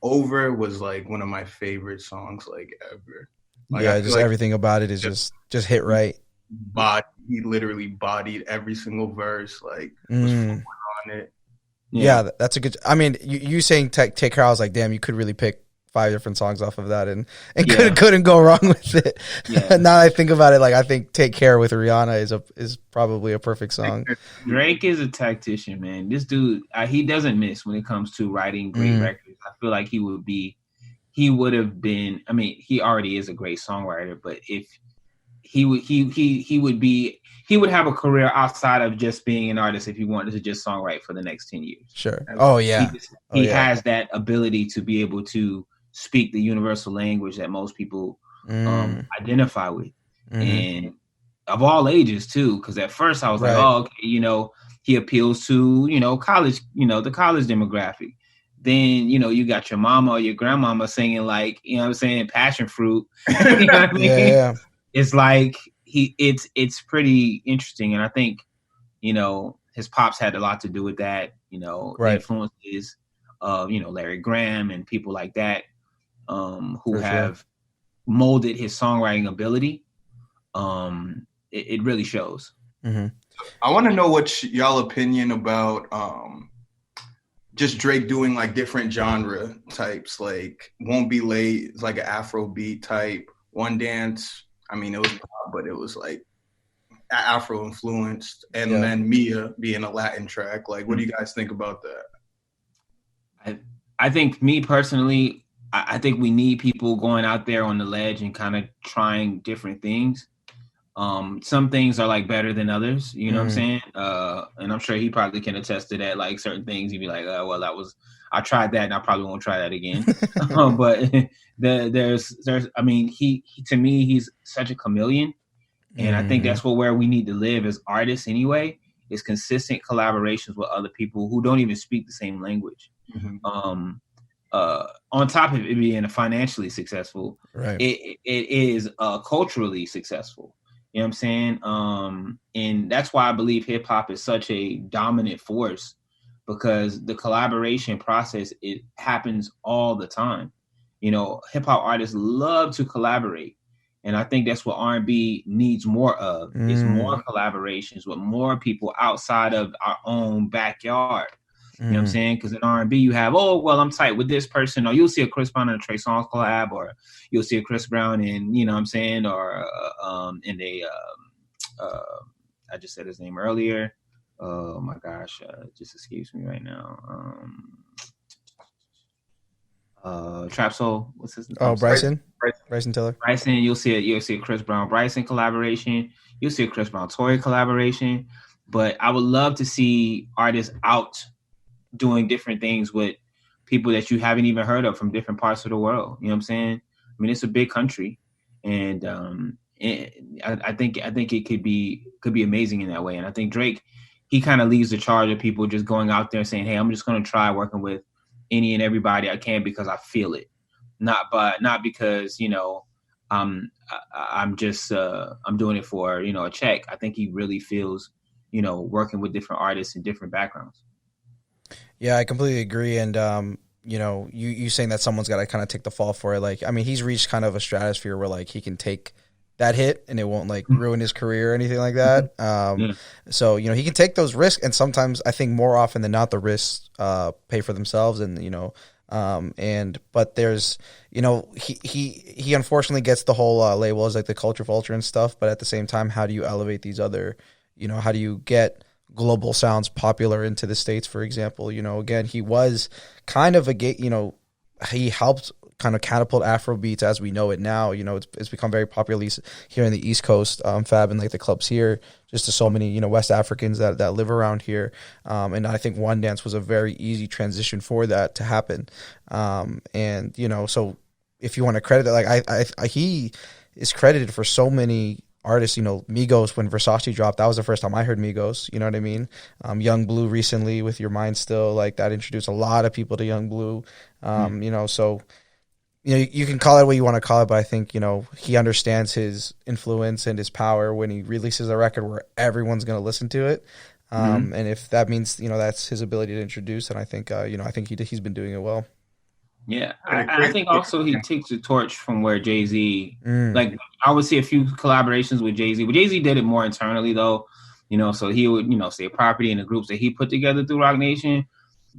"Over" was like one of my favorite songs like ever. Like, yeah, just like everything about it is just hit right. He literally bodied every single verse. Like was on it. Yeah, that's a good. I mean, you saying take care. I was like, damn, you could really pick 5 different songs off of that, and couldn't go wrong with it. Yeah. Now that I think about it, like I think "Take Care" with Rihanna is probably a perfect song. Drake is a tactician, man. This dude, he doesn't miss when it comes to writing great records. I feel like he would have been. I mean, he already is a great songwriter, but if he would have a career outside of just being an artist if he wanted to just songwrite for the next 10 years. Sure. Oh yeah. He has that ability to be able to speak the universal language that most people identify with, and of all ages too. Because at first I was like, oh, okay, you know, he appeals to, you know, college, you know, the college demographic. Then, you know, you got your mama or your grandmama singing like, you know what I'm saying, passion fruit. You know what I mean? Yeah. It's like it's pretty interesting, and I think, you know, his pops had a lot to do with that. You know, the influences of, you know, Larry Graham and people like that, who have molded his songwriting ability. It really shows. I want to know what y'all opinion about just Drake doing like different genre types, like "Won't Be Late" is like an Afro beat type. "One Dance," I mean, it was pop, but it was like Afro influenced, and then "Mia" being a Latin track. Like, what do you guys think about that? I think, me personally, I think we need people going out there on the ledge and kind of trying different things. Some things are like better than others, you know what I'm saying? And I'm sure he probably can attest to that. Like certain things, he'd be like, well, I tried that and I probably won't try that again. But there's, I mean, he to me, he's such a chameleon. And I think that's where we need to live as artists anyway, is consistent collaborations with other people who don't even speak the same language. On top of it being financially successful, right, it is culturally successful. You know what I'm saying? And that's why I believe hip hop is such a dominant force, because the collaboration process, it happens all the time. You know, hip hop artists love to collaborate. And I think that's what R&B needs more of, is more collaborations with more people outside of our own backyard. You know what I'm saying? Because in R&B, you have, oh, well, I'm tight with this person, or you'll see a Chris Brown and a Trey Songz collab, or you'll see a Chris Brown and, you know what I'm saying, or in a, I just said his name earlier. Oh my gosh, it just escapes me right now. Trap Soul, what's his name? Oh, Bryson Tiller. Bryson, you'll see a Chris Brown Bryson collaboration. You'll see a Chris Brown Tory collaboration. But I would love to see artists out doing different things with people that you haven't even heard of from different parts of the world. You know what I'm saying? I mean, it's a big country, and I think it could be amazing in that way. And I think Drake, he kind of leads the charge of people just going out there saying, hey, I'm just going to try working with any and everybody I can because I feel it, not because, you know, I'm doing it for, you know, a check. I think he really feels, you know, working with different artists in different backgrounds. Yeah, I completely agree. And, you know, you saying that someone's got to kind of take the fall for it. Like, I mean, he's reached kind of a stratosphere where, like, he can take that hit and it won't, like, ruin his career or anything like that. So, you know, he can take those risks. And sometimes I think more often than not, the risks pay for themselves. And, you know, but there's, you know, he unfortunately gets the whole label as, like, the culture vulture and stuff. But at the same time, how do you elevate these other, you know, how do you get global sounds popular into the States, for example? You know, again, he was kind of you know, he helped kind of catapult Afrobeats as we know it now. You know, it's become very popular here in the East Coast, Fab, and like the clubs here, just to so many, you know, West Africans that live around here. And I think One Dance was a very easy transition for that to happen. And, you know, so if you want to credit it, like he is credited for so many artists. You know, Migos, when Versace dropped, that was the first time I heard Migos, you know what I mean? Young Blue recently with Your Mind Still, like that introduced a lot of people to Young Blue. You know, so, you know, you can call it what you want to call it, but I think, you know, he understands his influence and his power when he releases a record where everyone's going to listen to it. And if that means, you know, that's his ability to introduce, and I think, you know, I think he's been doing it well. Yeah, I think also he takes the torch from where Jay-Z, like I would see a few collaborations with Jay-Z, but Jay-Z did it more internally though, you know, so he would, you know, say Property and the groups that he put together through Roc Nation.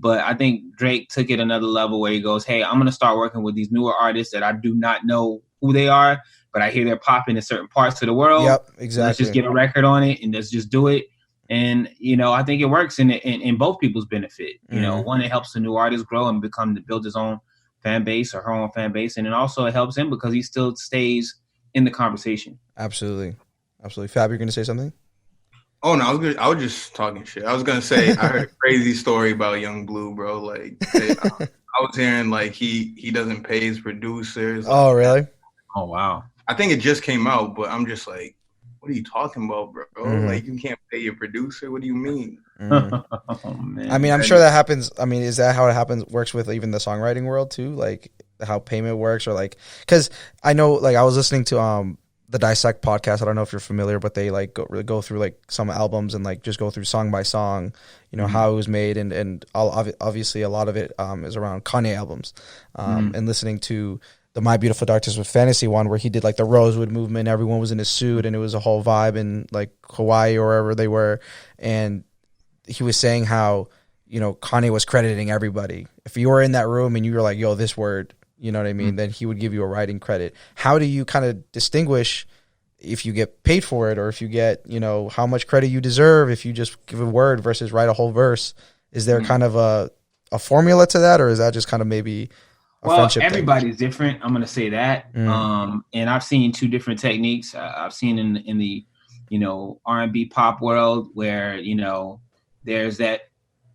But I think Drake took it another level where he goes, hey, I'm going to start working with these newer artists that I do not know who they are, but I hear they're popping in certain parts of the world. Yep, exactly. Let's just get a record on it and let's just do it. And, you know, I think it works in both people's benefit. You know, one, it helps the new artist grow and build his own fan base or her own fan base. And it also helps him because he still stays in the conversation. Absolutely. Fab, you're going to say something? Oh no, I was just talking shit. I was gonna say I heard a crazy story about Young Blue, bro. Like I was hearing like he doesn't pay his producers. Oh really? Oh wow. I think it just came out, but I'm just like, what are you talking about, bro? Like you can't pay your producer? What do you mean? Oh man. I mean, I'm sure that happens. I mean, is that how it works with even the songwriting world too? Like how payment works, or like, because I know, like I was listening to the Dissect podcast. I don't know if you're familiar, but they like go through like some albums and like just go through song by song, you know, how it was made, and obviously a lot of it is around Kanye albums, and listening to the My Beautiful Dark Twisted Fantasy one where he did like the Rosewood movement, everyone was in a suit and it was a whole vibe in like Hawaii or wherever they were, and he was saying how, you know, Kanye was crediting everybody. If you were in that room and you were like, yo, this word, you know what I mean? Then he would give you a writing credit. How do you kind of distinguish if you get paid for it or if you get, you know, how much credit you deserve if you just give a word versus write a whole verse? Is there kind of a formula to that, or is that just kind of maybe a friendship thing? Everybody's different. I'm going to say that. And I've seen two different techniques. I've seen in the R&B pop world where, there's that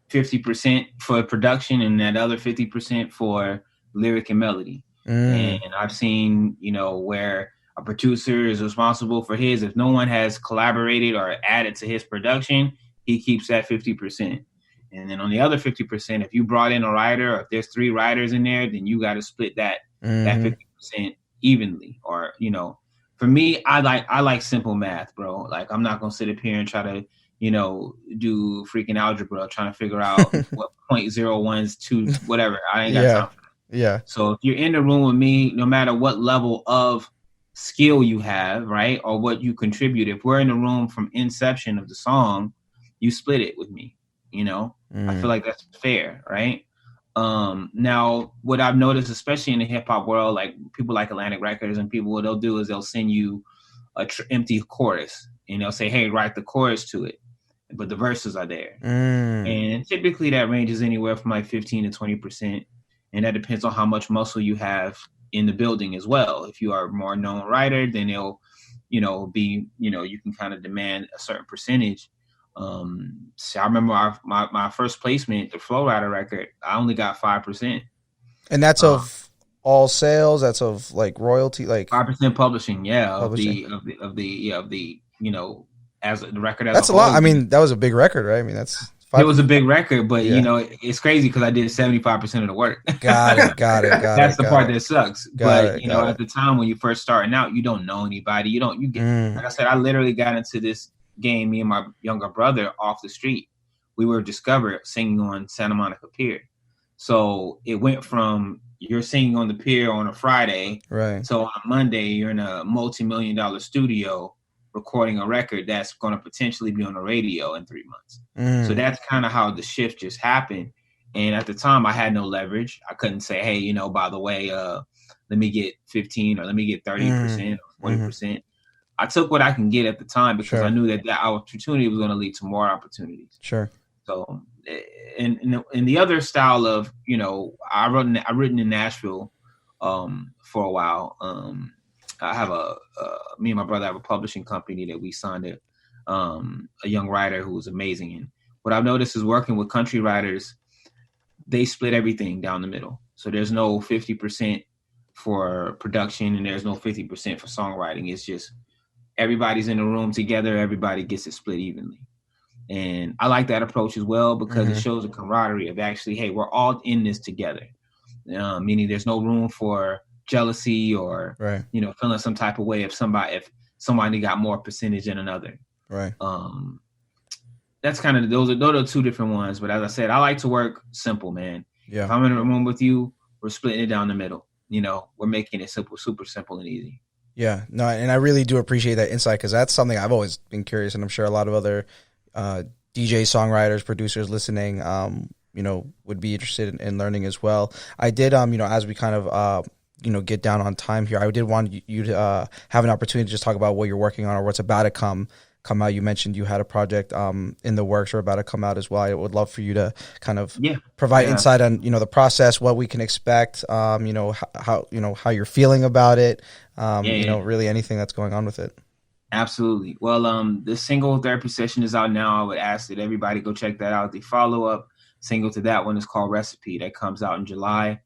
50% for production and that other 50% for lyric and melody. And I've seen, where a producer is responsible for his. If no one has collaborated or added to his production, he keeps that 50%. And then on the other 50%, if you brought in a writer, or if there's 3 writers in there, then you got to split that 50% evenly. Or, for me, I like simple math, bro. Like, I'm not gonna sit up here and try to, do freaking algebra, trying to figure out what 0.01s to whatever. I ain't got time for that. Yeah. So if you're in the room with me, no matter what level of skill you have, right, or what you contribute, if we're in the room from inception of the song, you split it with me. I feel like that's fair, right? Now, what I've noticed, especially in the hip hop world, like people like Atlantic Records and people, what they'll do is they'll send you a empty chorus and they'll say, hey, write the chorus to it, but the verses are there. And typically that ranges anywhere from like 15 to 20%. And that depends on how much muscle you have in the building as well. If you are a more known writer, then it'll, be, you can kind of demand a certain percentage. So I remember my first placement, the Flow Rider record, I only got 5%. And that's of all sales. That's of like royalty, like 5% publishing. Yeah. Publishing. Of the as the record. As that's a lot. I mean, that was a big record, right? I mean, that's 5%. It was a big record, but it's crazy because I did 75% of the work. Got it. That's the part that sucks. But got at the time when you first starting out, you don't know anybody. You get like I said, I literally got into this game, me and my younger brother, off the street. We were discovered singing on Santa Monica Pier. So it went from you're singing on the pier on a Friday, right? So on a Monday you're in a multi-million-dollar studio recording a record that's going to potentially be on the radio in 3 months. So that's kind of how the shift just happened. And at the time I had no leverage. I couldn't say, hey, by the way, let me get 15 or let me get 30% or 40%. I took what I can get at the time because I knew that opportunity was going to lead to more opportunities. Sure. So, and the other style of, I written in Nashville for a while. I have me and my brother have a publishing company that we signed a young writer who was amazing. And what I've noticed is working with country writers, they split everything down the middle. So there's no 50% for production and there's no 50% for songwriting. It's just everybody's in the room together. Everybody gets it split evenly. And I like that approach as well because it shows a camaraderie of actually, hey, we're all in this together. Meaning there's no room for jealousy or, feeling some type of way if somebody got more percentage than another. Right. That's kind of, those are 2 different ones. But as I said, I like to work simple, man. Yeah. If I'm in a room with you, we're splitting it down the middle. We're making it simple, super simple and easy. Yeah, no, and I really do appreciate that insight because that's something I've always been curious, and I'm sure a lot of other DJ songwriters, producers listening, would be interested in learning as well. I did, as we kind of, get down on time here, I did want you to have an opportunity to just talk about what you're working on or what's about to come out. You mentioned you had a project in the works or about to come out as well. I would love for you to kind of provide insight on, the process, what we can expect, how you're feeling about it, really anything that's going on with it. Absolutely. Well, the single Therapy Session is out now. I would ask that everybody go check that out. The follow-up single to that one is called Recipe. That comes out in July.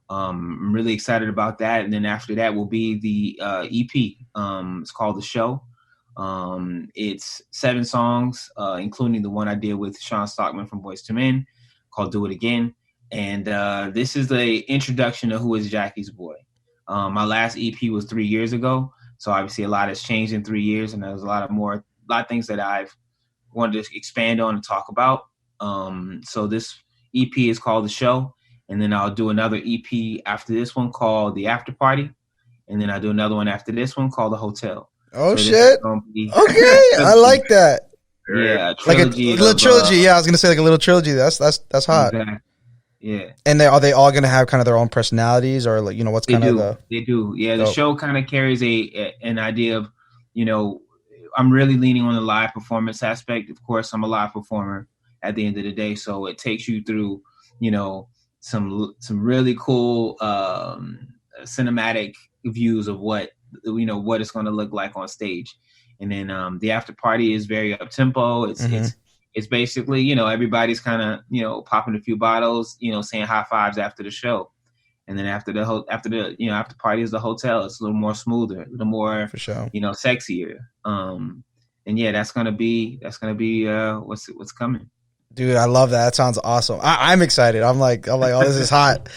I'm really excited about that. And then after that will be the EP. It's called The Show. It's 7 songs, including the one I did with Sean Stockman from Boyz II Men called Do It Again. And this is the introduction of Who Is Jackie's Boy. My last EP was 3 years ago. So obviously a lot has changed in 3 years, and there's a lot of things that I've wanted to expand on and talk about. So this EP is called The Show, and then I'll do another EP after this one called The After Party, and then I'll do another one after this one called The Hotel. Oh, so shit. Okay, I like that. Yeah, like a little trilogy. Yeah, I was gonna say like a little trilogy. That's hot. Exactly. Yeah. And are they all going to have kind of their own personalities or like, what's kind of the... They do. Yeah. The show kind of carries an idea of, I'm really leaning on the live performance aspect. Of course, I'm a live performer at the end of the day. So it takes you through, some really cool cinematic views of what it's going to look like on stage. And then the after party is very up tempo. It's basically, you know, everybody's kind of, you know, popping a few bottles, you know, saying high fives after the show. And then after after party is the hotel. It's a little more smoother, a little more, For sure. you know, sexier. And yeah, that's gonna be what's coming. Dude, I love that. That sounds awesome. I'm excited. I'm like, oh, this is hot.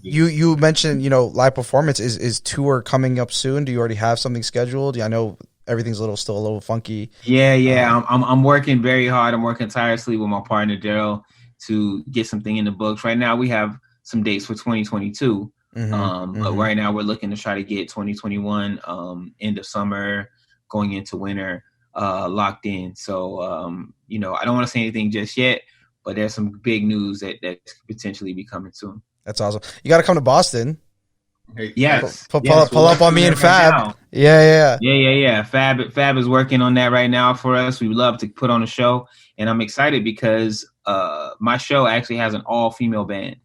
You mentioned, you know, live performance. Is tour coming up soon? Do you already have something scheduled? Yeah, I know everything's still a little funky. Yeah. I'm working very hard. I'm working tirelessly with my partner Daryl to get something in the books. Right now, we have some dates for 2022. But right now, we're looking to try to get 2021 end of summer, going into winter. Locked in. So, you know, I don't want to say anything just yet, but there's some big news that could potentially be coming soon. That's awesome. You got to come to Boston. Yes. Pull up on me and Fab. Right Yeah. Fab is working on that right now for us. We love to put on a show, and I'm excited because my show actually has an all-female band.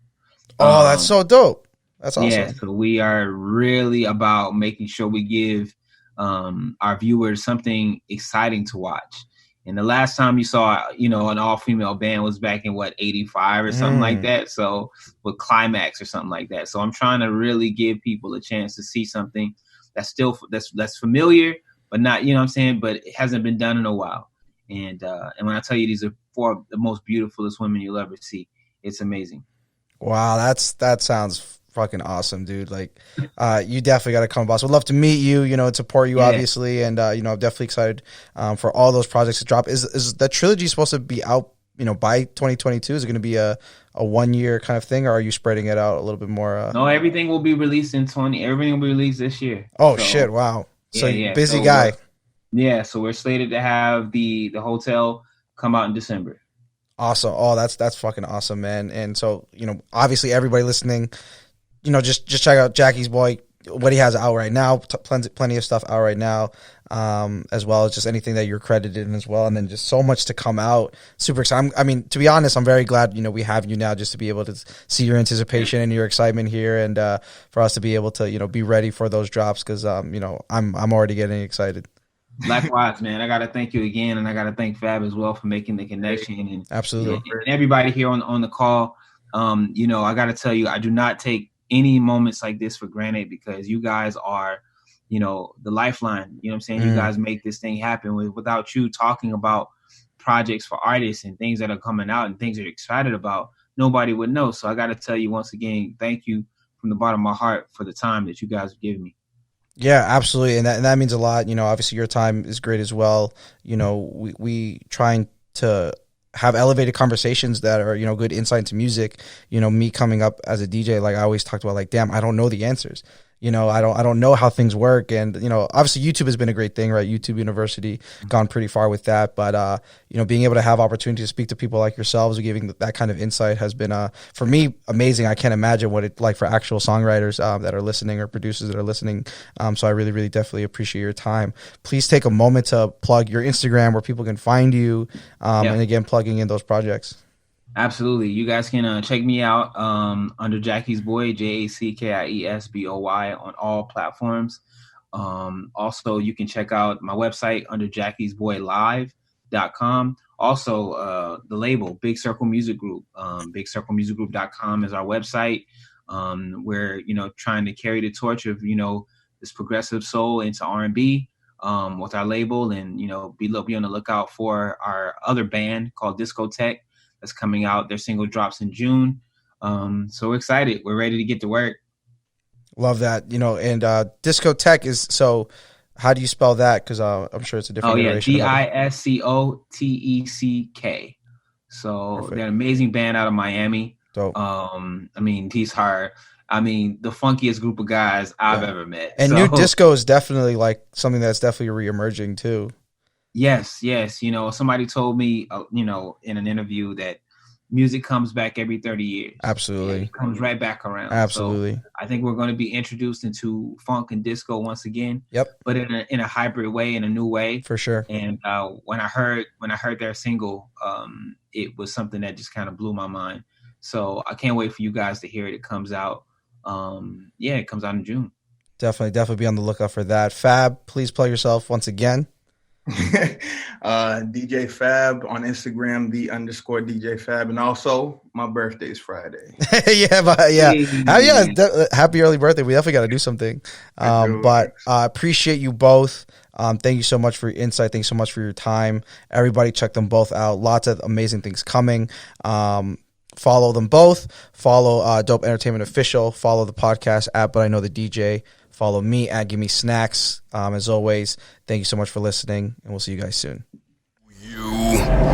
Oh, that's so dope. That's awesome. Yeah, so we are really about making sure we give our viewers something exciting to watch. And the last time you saw, you know, an all-female band was back in 85 or something like that. So with Climax or something like that. So I'm trying to really give people a chance to see something that's still that's familiar, but not, you know what I'm saying, but it hasn't been done in a while. And when I tell you these are four of the most beautifulest women you'll ever see, it's amazing. Wow, that sounds fucking awesome, dude. Like, you definitely got to come, boss. Would love to meet you, you know, and support you, obviously. And, you know, I'm definitely excited for all those projects to drop. Is that trilogy supposed to be out, you know, by 2022? Is it going to be a 1 year kind of thing, or are you spreading it out a little bit more? No, everything will be released everything will be released this year. Oh, so, shit. Wow. So busy guy. So we're slated to have the hotel come out in December. Awesome. Oh, that's fucking awesome, man. And so, you know, obviously everybody listening, you know, just check out Jackie's Boy, what he has out right now, plenty of stuff out right now, as well as just anything that you're credited in as well. And then just so much to come out. Super excited. I mean, to be honest, I'm very glad, you know, we have you now just to be able to see your anticipation and your excitement here, and for us to be able to, you know, be ready for those drops, because, you know, I'm already getting excited. Likewise, man. I got to thank you again, and I got to thank Fab as well for making the connection. And absolutely. And everybody here on the call, you know, I got to tell you, I do not take any moments like this for granted, because you guys are, you know, the lifeline. You know what I'm saying? You guys make this thing happen. Without you talking about projects for artists and things that are coming out and things that you're excited about, nobody would know. So I got to tell you once again, thank you from the bottom of my heart for the time that you guys have given me. Yeah, absolutely. And that means a lot. You know, obviously your time is great as well. You know, we trying to have elevated conversations that are, you know, good insight into music. You know, me coming up as a DJ, like I always talked about, like, damn, I don't know the answers. You know, I don't know how things work. And, you know, obviously YouTube has been a great thing, right? YouTube University gone pretty far with that. But, you know, being able to have opportunity to speak to people like yourselves, giving that kind of insight has been, for me, amazing. I can't imagine what it's like for actual songwriters that are listening, or producers that are listening. So I really, really definitely appreciate your time. Please take a moment to plug your Instagram where people can find you. And again, plugging in those projects. Absolutely. You guys can check me out under Jackie's Boy, JACKIESBOY, on all platforms. Also, you can check out my website under jackiesboylive.com. Also, the label, Big Circle Music Group. BigCircleMusicGroup.com is our website. We're, you know, trying to carry the torch of, you know, this progressive soul into R&B with our label, and, you know, be on the lookout for our other band called Discotheque that's coming out. Their single drops in June. So we're excited. We're ready to get to work. Love that. You know, and Discotheque is, so how do you spell that? Because I'm sure it's a different iteration. DISCOTECK. So perfect. They're an amazing band out of Miami. Dope. I mean, these are, the funkiest group of guys I've ever met. And new disco is definitely like something that's definitely re-emerging too. Yes. You know, somebody told me, you know, in an interview that music comes back every 30 years. Absolutely. It comes right back around. Absolutely. So I think we're going to be introduced into funk and disco once again. Yep. But in a hybrid way, in a new way. For sure. And when I heard their single, it was something that just kind of blew my mind. So I can't wait for you guys to hear it. It comes out. It comes out in June. Definitely be on the lookout for that. Fab, please plug yourself once again. DJ Fab on Instagram, _DJ Fab, and also my birthday's Friday. Happy early birthday. We definitely got to do something. But I appreciate you both. Thank you so much for your insight. Thank you so much for your time. Everybody check them both out. Lots of amazing things coming. Follow them both. Follow Dope Entertainment Official. Follow the podcast at But I Know the DJ. Follow me at Give Me Snacks. As always, thank you so much for listening, and we'll see you guys soon. You.